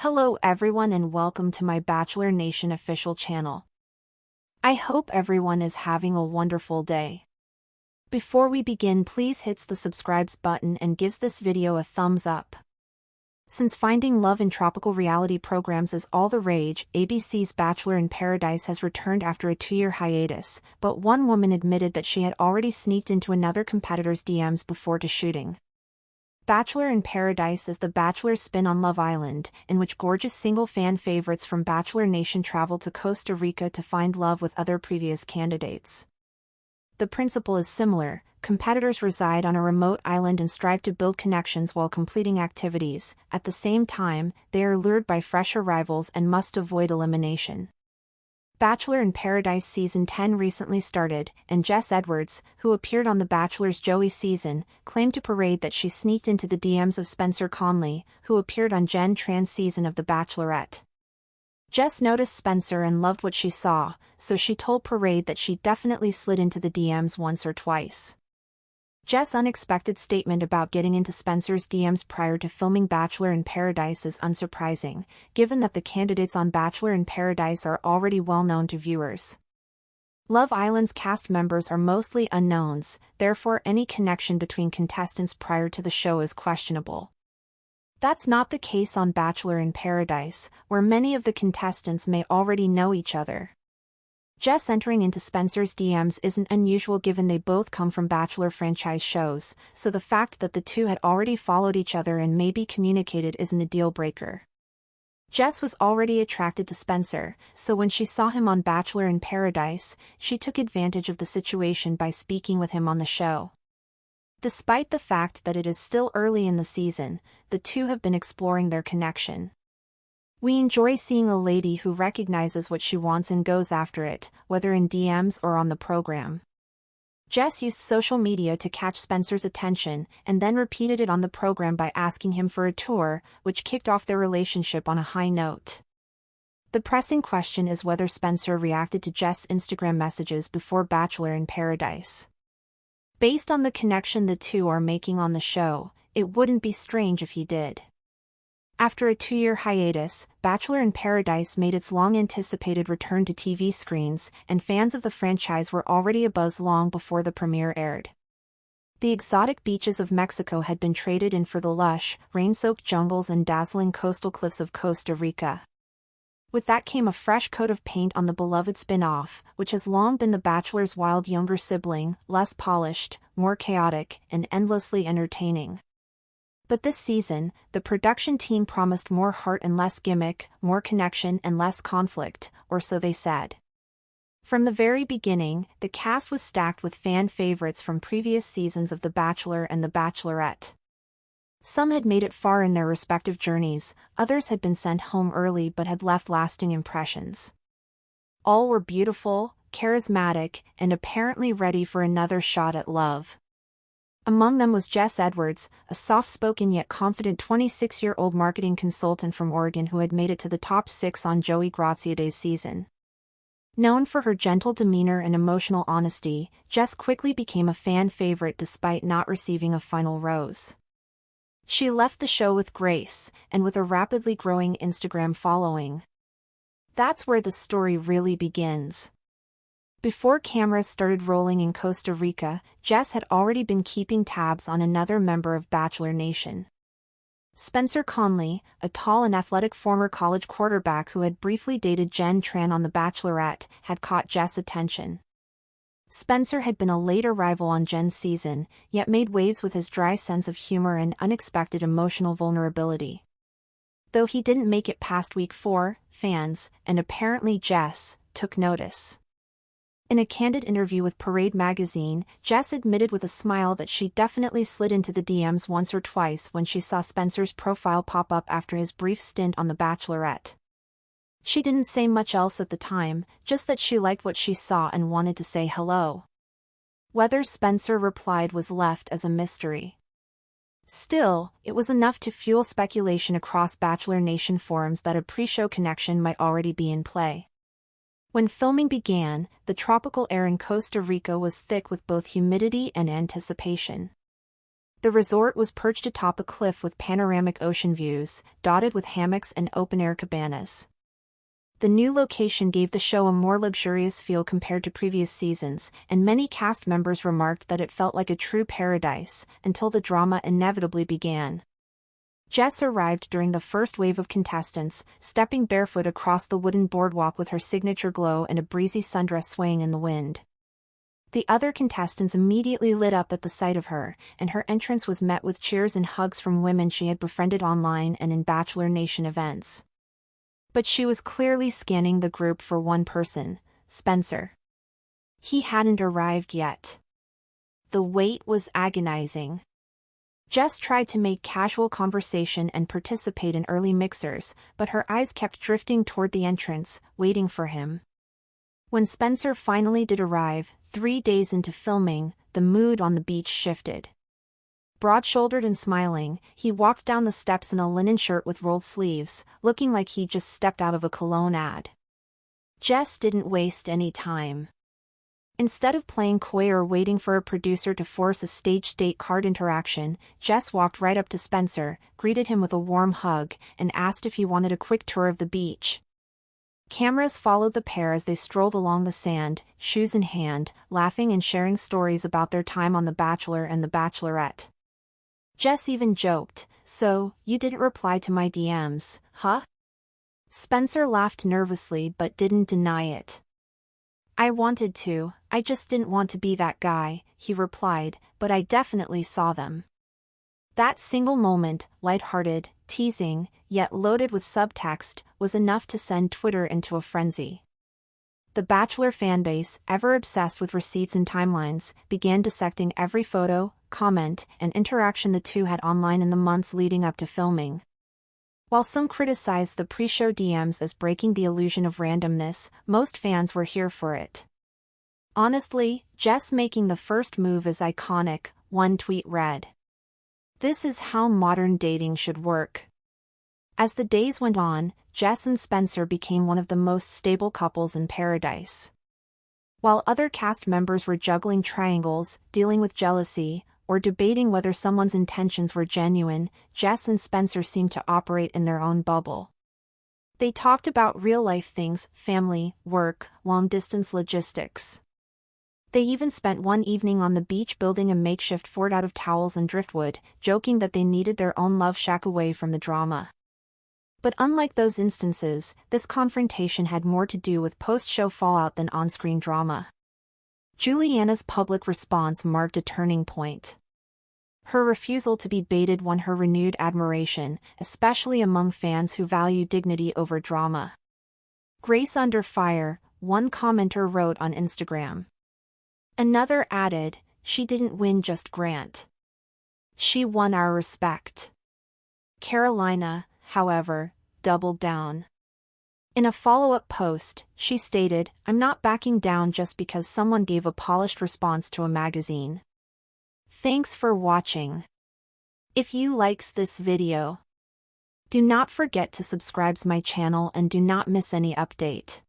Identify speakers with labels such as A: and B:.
A: Hello everyone and welcome to my Bachelor Nation official channel. I hope everyone is having a wonderful day. Before we begin, please hit the subscribe button and gives this video a thumbs up. Since finding love in tropical reality programs is all the rage, ABC's Bachelor in Paradise has returned after a 2-year hiatus, but one woman admitted that she had already sneaked into another competitor's DMs before to shooting. Bachelor in Paradise is the Bachelor's spin on Love Island, in which gorgeous single fan favorites from Bachelor Nation travel to Costa Rica to find love with other previous candidates. The principle is similar. Competitors reside on a remote island and strive to build connections while completing activities. At the same time, they are lured by fresh arrivals and must avoid elimination. Bachelor in Paradise Season 10 recently started, and Jess Edwards, who appeared on The Bachelor's Joey season, claimed to parade that she sneaked into the DMs of Spencer Conley, who appeared on Jen Tran's season of The Bachelorette. Jess noticed Spencer and loved what she saw, so she told Parade that she definitely slid into the DMs once or twice. Jess' unexpected statement about getting into Spencer's DMs prior to filming Bachelor in Paradise is unsurprising, given that the candidates on Bachelor in Paradise are already well known to viewers. Love Island's cast members are mostly unknowns, therefore any connection between contestants prior to the show is questionable. That's not the case on Bachelor in Paradise, where many of the contestants may already know each other. Jess entering into Spencer's DMs isn't unusual given they both come from Bachelor franchise shows, so the fact that the two had already followed each other and maybe communicated isn't a deal-breaker. Jess was already attracted to Spencer, so when she saw him on Bachelor in Paradise, she took advantage of the situation by speaking with him on the show. Despite the fact that it is still early in the season, the two have been exploring their connection. We enjoy seeing a lady who recognizes what she wants and goes after it, whether in DMs or on the program. Jess used social media to catch Spencer's attention, and then repeated it on the program by asking him for a tour, which kicked off their relationship on a high note. The pressing question is whether Spencer reacted to Jess' Instagram messages before Bachelor in Paradise. Based on the connection the two are making on the show, it wouldn't be strange if he did. After a 2-year hiatus, Bachelor in Paradise made its long-anticipated return to TV screens, and fans of the franchise were already abuzz long before the premiere aired. The exotic beaches of Mexico had been traded in for the lush, rain-soaked jungles and dazzling coastal cliffs of Costa Rica. With that came a fresh coat of paint on the beloved spin-off, which has long been The Bachelor's wild younger sibling, less polished, more chaotic, and endlessly entertaining. But this season, the production team promised more heart and less gimmick, more connection and less conflict, or so they said. From the very beginning, the cast was stacked with fan favorites from previous seasons of The Bachelor and The Bachelorette. Some had made it far in their respective journeys, others had been sent home early but had left lasting impressions. All were beautiful, charismatic, and apparently ready for another shot at love. Among them was Jess Edwards, a soft-spoken yet confident 26-year-old marketing consultant from Oregon who had made it to the top 6 on Joey Graziadei's season. Known for her gentle demeanor and emotional honesty, Jess quickly became a fan favorite despite not receiving a final rose. She left the show with grace, and with a rapidly growing Instagram following. That's where the story really begins. Before cameras started rolling in Costa Rica, Jess had already been keeping tabs on another member of Bachelor Nation. Spencer Conley, a tall and athletic former college quarterback who had briefly dated Jen Tran on The Bachelorette, had caught Jess' attention. Spencer had been a late arrival on Jen's season, yet made waves with his dry sense of humor and unexpected emotional vulnerability. Though he didn't make it past week 4, fans, and apparently Jess, took notice. In a candid interview with Parade magazine, Jess admitted with a smile that she definitely slid into the DMs once or twice when she saw Spencer's profile pop up after his brief stint on The Bachelorette. She didn't say much else at the time, just that she liked what she saw and wanted to say hello. Whether Spencer replied was left as a mystery. Still, it was enough to fuel speculation across Bachelor Nation forums that a pre-show connection might already be in play. When filming began, the tropical air in Costa Rica was thick with both humidity and anticipation. The resort was perched atop a cliff with panoramic ocean views, dotted with hammocks and open-air cabanas. The new location gave the show a more luxurious feel compared to previous seasons, and many cast members remarked that it felt like a true paradise, until the drama inevitably began. Jess arrived during the first wave of contestants, stepping barefoot across the wooden boardwalk with her signature glow and a breezy sundress swaying in the wind. The other contestants immediately lit up at the sight of her, and her entrance was met with cheers and hugs from women she had befriended online and in Bachelor Nation events. But she was clearly scanning the group for one person, Spencer. He hadn't arrived yet. The wait was agonizing. Jess tried to make casual conversation and participate in early mixers, but her eyes kept drifting toward the entrance, waiting for him. When Spencer finally did arrive, 3 days into filming, the mood on the beach shifted. Broad-shouldered and smiling, he walked down the steps in a linen shirt with rolled sleeves, looking like he'd just stepped out of a cologne ad. Jess didn't waste any time. Instead of playing coy or waiting for a producer to force a staged date card interaction, Jess walked right up to Spencer, greeted him with a warm hug, and asked if he wanted a quick tour of the beach. Cameras followed the pair as they strolled along the sand, shoes in hand, laughing and sharing stories about their time on The Bachelor and The Bachelorette. Jess even joked, "So, you didn't reply to my DMs, huh?" Spencer laughed nervously but didn't deny it. "I wanted to, I just didn't want to be that guy," he replied, "but I definitely saw them." That single moment, lighthearted, teasing, yet loaded with subtext, was enough to send Twitter into a frenzy. The Bachelor fanbase, ever obsessed with receipts and timelines, began dissecting every photo, comment, and interaction the two had online in the months leading up to filming. While some criticized the pre-show DMs as breaking the illusion of randomness, most fans were here for it. "Honestly, Jess making the first move is iconic," one tweet read. "This is how modern dating should work." As the days went on, Jess and Spencer became one of the most stable couples in paradise. While other cast members were juggling triangles, dealing with jealousy, or debating whether someone's intentions were genuine, Jess and Spencer seemed to operate in their own bubble. They talked about real-life things, family, work, long-distance logistics. They even spent one evening on the beach building a makeshift fort out of towels and driftwood, joking that they needed their own love shack away from the drama. But unlike those instances, this confrontation had more to do with post-show fallout than on-screen drama. Juliana's public response marked a turning point. Her refusal to be baited won her renewed admiration, especially among fans who value dignity over drama. "Grace under fire," one commenter wrote on Instagram. Another added, "She didn't win just Grant. She won our respect." Carolina, however, doubled down. In a follow-up post, she stated, "I'm not backing down just because someone gave a polished response to a magazine." Thanks for watching. If you likes this video, do not forget to subscribe to my channel and do not miss any update.